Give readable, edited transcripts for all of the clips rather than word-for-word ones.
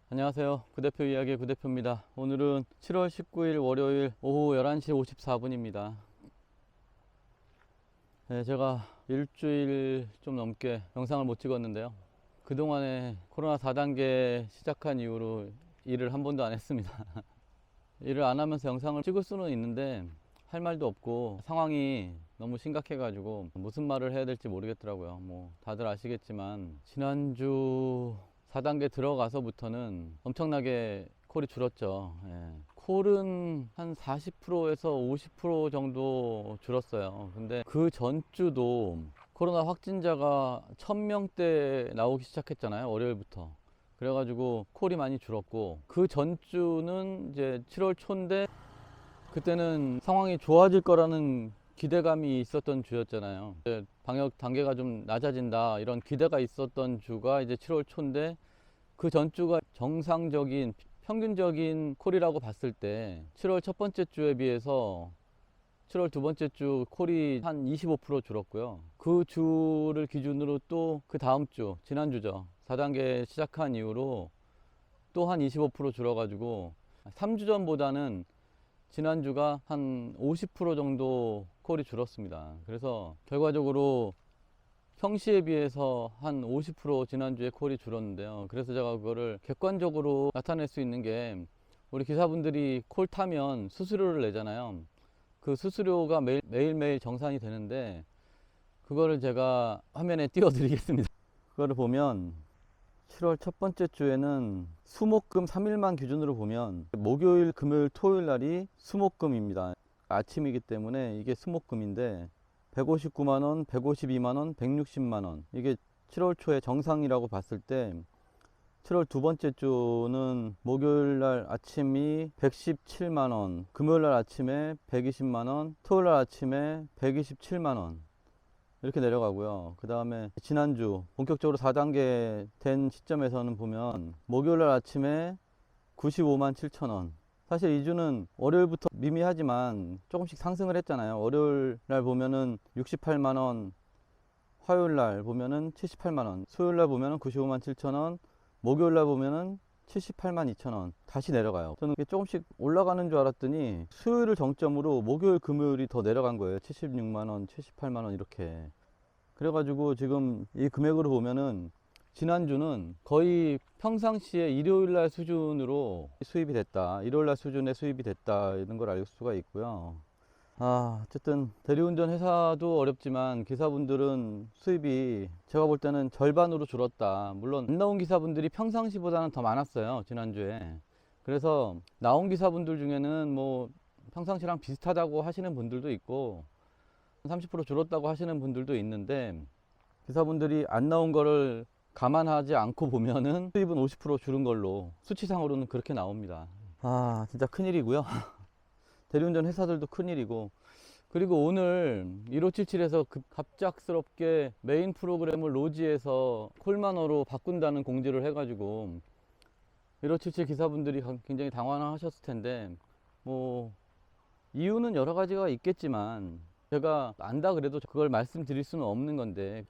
안녕하세요. 구대표 이야기의 구대표입니다. 오늘은 7월 19일 월요일 오후 11시 54분입니다. 네, 제가 일주일 좀 넘게 영상을 못 찍었는데요. 그동안에 코로나 4단계 시작한 이후로 일을 한 번도 안 했습니다. 일을 안 하면서 영상을 찍을 수는 있는데 할 말도 없고 상황이 너무 심각해가지고 무슨 말을 해야 될지 모르겠더라고요. 뭐 다들 아시겠지만 지난주 4단계 들어가서부터는 엄청나게 콜이 줄었죠. 예. 콜은 한 40%에서 50% 정도 줄었어요. 근데 그 전주도 코로나 확진자가 1000명대 나오기 시작했잖아요. 월요일부터. 그래가지고 콜이 많이 줄었고, 그 전주는 이제 7월 초인데 그때는 상황이 좋아질 거라는 기대감이 있었던 주였잖아요. 이제 방역 단계가 좀 낮아진다 이런 기대가 있었던 주가 이제 7월 초인데, 그 전주가 정상적인 평균적인 콜이라고 봤을 때 7월 첫 번째 주에 비해서 7월 두 번째 주 콜이 한 25% 줄었고요. 그 주를 기준으로 또 그 다음 주, 지난주죠. 4단계 시작한 이후로 또 한 25% 줄어가지고 3주 전보다는 지난주가 한 50% 정도 콜이 줄었습니다. 그래서 결과적으로 평시에 비해서 한 50% 지난주에 콜이 줄었는데요. 그래서 제가 그거를 객관적으로 나타낼 수 있는 게, 우리 기사분들이 콜 타면 수수료를 내잖아요. 그 수수료가 매일매일 정산이 되는데, 그거를 제가 화면에 띄워 드리겠습니다. 그거를 보면 7월 첫 번째 주에는 수목금 3일만 기준으로 보면 목요일, 금요일, 토요일 날이 수목금입니다. 아침이기 때문에 이게 수목금인데 159만원, 152만원, 160만원, 이게 7월 초에 정상이라고 봤을 때 7월 두 번째 주는 목요일 날 아침이 117만원, 금요일 날 아침에 120만원, 토요일 날 아침에 127만원 이렇게 내려가고요. 그 다음에 지난주 본격적으로 4단계 된 시점에서는 보면 목요일 날 아침에 95만 7천원. 사실 이 주는 월요일부터 미미하지만 조금씩 상승을 했잖아요. 월요일 날 보면은 68만원, 화요일 날 보면은 78만원, 수요일 날 보면은 95만 7천원, 목요일 날 보면은 78만 2천원 다시 내려가요. 저는 조금씩 올라가는 줄 알았더니 수요일을 정점으로 목요일, 금요일이 더 내려간 거예요. 76만원, 78만원 이렇게. 그래가지고 지금 이 금액으로 보면은 지난주는 거의 평상시에 일요일날 수준으로 수입이 됐다, 일요일날 수준의 수입이 됐다, 이런 걸 알 수가 있고요. 어쨌든 대리운전 회사도 어렵지만 기사분들은 수입이 제가 볼 때는 절반으로 줄었다. 물론 안 나온 기사분들이 평상시보다는 더 많았어요, 지난주에. 그래서 나온 기사분들 중에는 뭐 평상시랑 비슷하다고 하시는 분들도 있고 30% 줄었다고 하시는 분들도 있는데, 기사분들이 안 나온 거를 감안하지 않고 보면은 수입은 50% 줄은 걸로 수치상으로는 그렇게 나옵니다. 진짜 큰일이고요. 대리운전 회사들도 큰일이고, 그리고 오늘 1577에서 갑작스럽게 메인 프로그램을 로지에서 콜만어로 바꾼다는 공지를 해가지고 1577 기사분들이 굉장히 당황하셨을 텐데, 뭐 이유는 여러 가지가 있겠지만 제가 안다 그래도 그걸 말씀드릴 수는 없는 건데,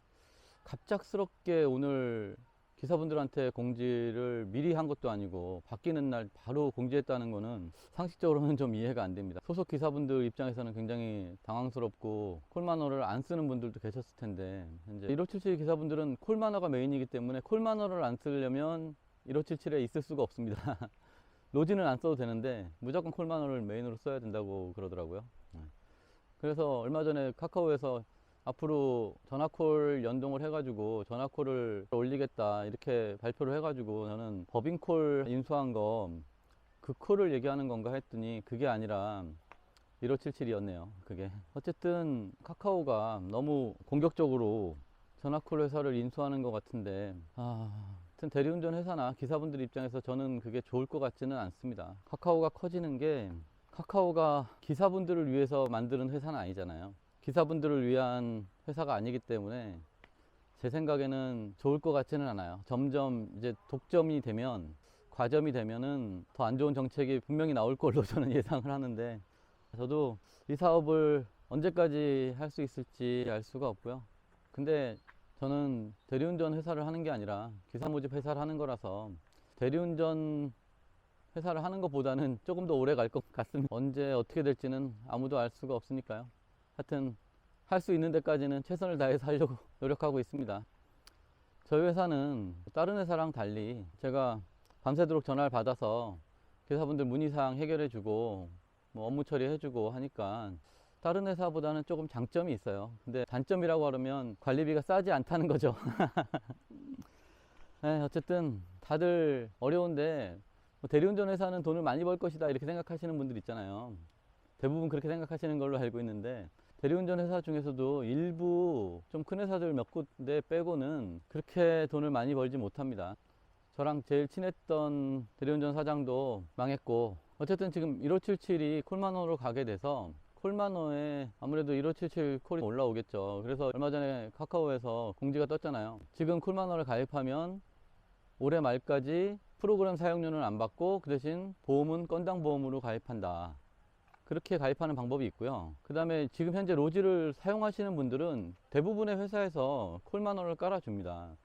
갑작스럽게 오늘 기사분들한테 공지를 미리 한 것도 아니고 바뀌는 날 바로 공지했다는 거는 상식적으로는 좀 이해가 안 됩니다. 소속 기사분들 입장에서는 굉장히 당황스럽고, 콜마너를 안 쓰는 분들도 계셨을 텐데, 현재 1577 기사분들은 콜마너가 메인이기 때문에 콜마너를 안 쓰려면 1577에 있을 수가 없습니다. 로지는 안 써도 되는데 무조건 콜마너를 메인으로 써야 된다고 그러더라고요. 그래서 얼마 전에 카카오에서 앞으로 전화콜 연동을 해가지고 전화콜을 올리겠다 이렇게 발표를 해가지고, 저는 법인콜 인수한 거 그 콜을 얘기하는 건가 했더니 그게 아니라 1577이었네요. 그게 어쨌든 카카오가 너무 공격적으로 전화콜 회사를 인수하는 것 같은데, 하여튼 대리운전 회사나 기사분들 입장에서 저는 그게 좋을 것 같지는 않습니다. 카카오가 커지는 게, 카카오가 기사분들을 위해서 만드는 회사는 아니잖아요. 기사분들을 위한 회사가 아니기 때문에 제 생각에는 좋을 것 같지는 않아요. 점점 이제 독점이 되면, 과점이 되면은 더 안 좋은 정책이 분명히 나올 걸로 저는 예상을 하는데, 저도 이 사업을 언제까지 할 수 있을지 알 수가 없고요. 근데 저는 대리운전 회사를 하는 게 아니라 기사 모집 회사를 하는 거라서 대리운전 회사를 하는 것보다는 조금 더 오래 갈 것 같습니다. 언제 어떻게 될지는 아무도 알 수가 없으니까요. 하여튼 할 수 있는 데까지는 최선을 다해서 하려고 노력하고 있습니다. 저희 회사는 다른 회사랑 달리 제가 밤새도록 전화를 받아서 기사분들 문의사항 해결해주고 뭐 업무 처리해주고 하니까 다른 회사보다는 조금 장점이 있어요. 근데 단점이라고 하면 관리비가 싸지 않다는 거죠. 네, 어쨌든 다들 어려운데 뭐 대리운전 회사는 돈을 많이 벌 것이다 이렇게 생각하시는 분들 있잖아요. 대부분 그렇게 생각하시는 걸로 알고 있는데 대리운전 회사 중에서도 일부 좀 큰 회사들 몇 군데 빼고는 그렇게 돈을 많이 벌지 못합니다. 저랑 제일 친했던 대리운전 사장도 망했고, 어쨌든 지금 1577이 콜만호로 가게 돼서 콜만호에 아무래도 1577 콜이 올라오겠죠. 그래서 얼마 전에 카카오에서 공지가 떴잖아요. 지금 콜만호를 가입하면 올해 말까지 프로그램 사용료는 안 받고 그 대신 보험은 건당 보험으로 가입한다. 그렇게 가입하는 방법이 있고요. 그 다음에 지금 현재 로지를 사용하시는 분들은 대부분의 회사에서 콜만호를 깔아줍니다.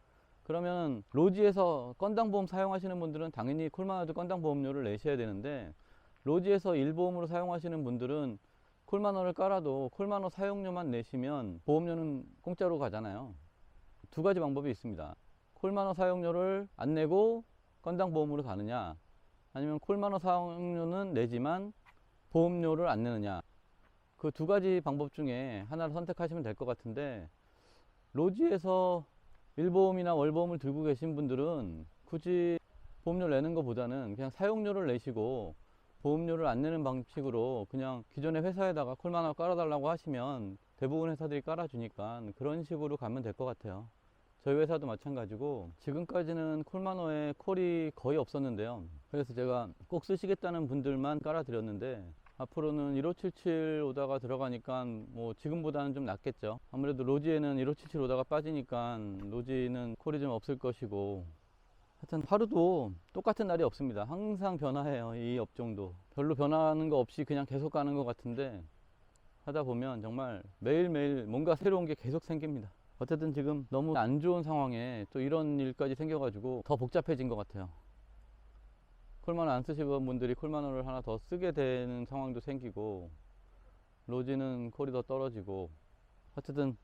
그러면 로지에서 건당 보험 사용하시는 분들은 당연히 콜만호도 건당 보험료를 내셔야 되는데, 로지에서 일보험으로 사용하시는 분들은 콜만호를 깔아도 콜만호 사용료만 내시면 보험료는 공짜로 가잖아요. 두 가지 방법이 있습니다. 콜만호 사용료를 안 내고 건당 보험으로 가느냐, 아니면 콜만호 사용료는 내지만 보험료를 안 내느냐. 그 두 가지 방법 중에 하나를 선택하시면 될 것 같은데, 로지에서 일보험이나 월보험을 들고 계신 분들은 굳이 보험료를 내는 것보다는 그냥 사용료를 내시고 보험료를 안 내는 방식으로 그냥 기존의 회사에다가 콜만호 깔아달라고 하시면 대부분 회사들이 깔아주니까 그런 식으로 가면 될 것 같아요. 저희 회사도 마찬가지고 지금까지는 콜만호에 콜이 거의 없었는데요. 그래서 제가 꼭 쓰시겠다는 분들만 깔아드렸는데, 앞으로는 1577 오다가 들어가니까 뭐 지금보다는 좀 낫겠죠. 아무래도 로지에는 1577 오다가 빠지니까 로지는 콜이 좀 없을 것이고, 하여튼 하루도 똑같은 날이 없습니다. 항상 변화해요. 이 업종도 별로 변하는 거 없이 그냥 계속 가는 것 같은데, 하다 보면 정말 매일매일 뭔가 새로운 게 계속 생깁니다. 어쨌든 지금 너무 안 좋은 상황에 또 이런 일까지 생겨가지고 더 복잡해진 것 같아요. 콜만호 안 쓰시던 분들이 콜만호를 하나 더 쓰게 되는 상황도 생기고, 로지는 콜이 더 떨어지고, 어쨌든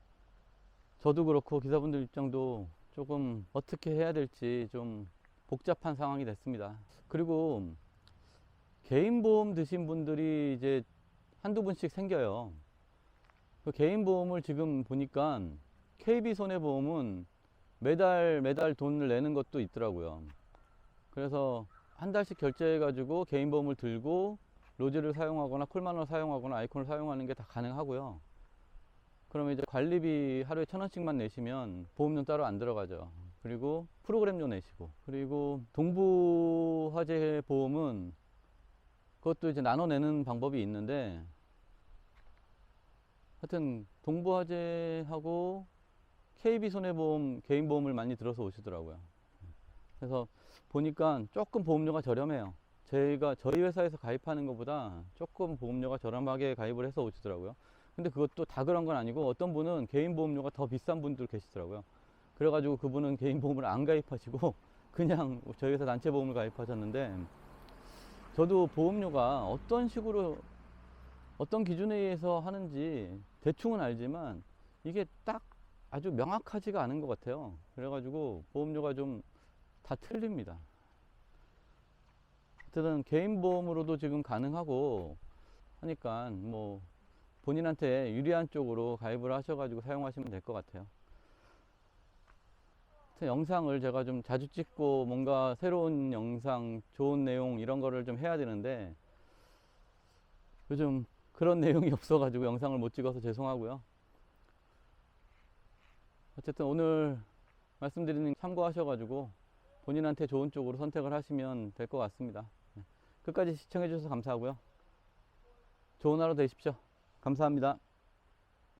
저도 그렇고 기사분들 입장도 조금 어떻게 해야 될지 좀 복잡한 상황이 됐습니다. 그리고 개인 보험 드신 분들이 이제 한두 분씩 생겨요. 그 개인 보험을 지금 보니까 KB손해보험은 매달 돈을 내는 것도 있더라고요. 그래서 한 달씩 결제해 가지고 개인 보험을 들고 로지를 사용하거나 콜만호를 사용하거나 아이콘을 사용하는 게 다 가능하고요. 그러면 이제 관리비 하루에 1,000원씩만 내시면 보험료는 따로 안 들어가죠. 그리고 프로그램료 내시고, 그리고 동부화재 보험은 그것도 이제 나눠 내는 방법이 있는데, 하여튼 동부화재하고 KB손해보험 개인보험을 많이 들어서 오시더라고요. 그래서 보니까 조금 보험료가 저렴해요. 저희 회사에서 가입하는 것보다 조금 보험료가 저렴하게 가입을 해서 오시더라고요. 근데 그것도 다 그런 건 아니고, 어떤 분은 개인 보험료가 더 비싼 분들 계시더라고요. 그래가지고 그분은 개인 보험을 안 가입하시고 그냥 저희 회사 단체 보험을 가입하셨는데, 저도 보험료가 어떤 식으로 어떤 기준에 의해서 하는지 대충은 알지만 이게 딱 아주 명확하지가 않은 것 같아요. 그래가지고 보험료가 좀 다 틀립니다. 어쨌든 개인 보험으로도 지금 가능하고 하니까 뭐 본인한테 유리한 쪽으로 가입을 하셔가지고 사용하시면 될 것 같아요. 영상을 제가 좀 자주 찍고 뭔가 새로운 영상, 좋은 내용 이런 거를 좀 해야 되는데 요즘 그런 내용이 없어가지고 영상을 못 찍어서 죄송하고요. 어쨌든 오늘 말씀드리는 거 참고하셔가지고 본인한테 좋은 쪽으로 선택을 하시면 될 것 같습니다. 끝까지 시청해 주셔서 감사하고요. 좋은 하루 되십시오. 감사합니다.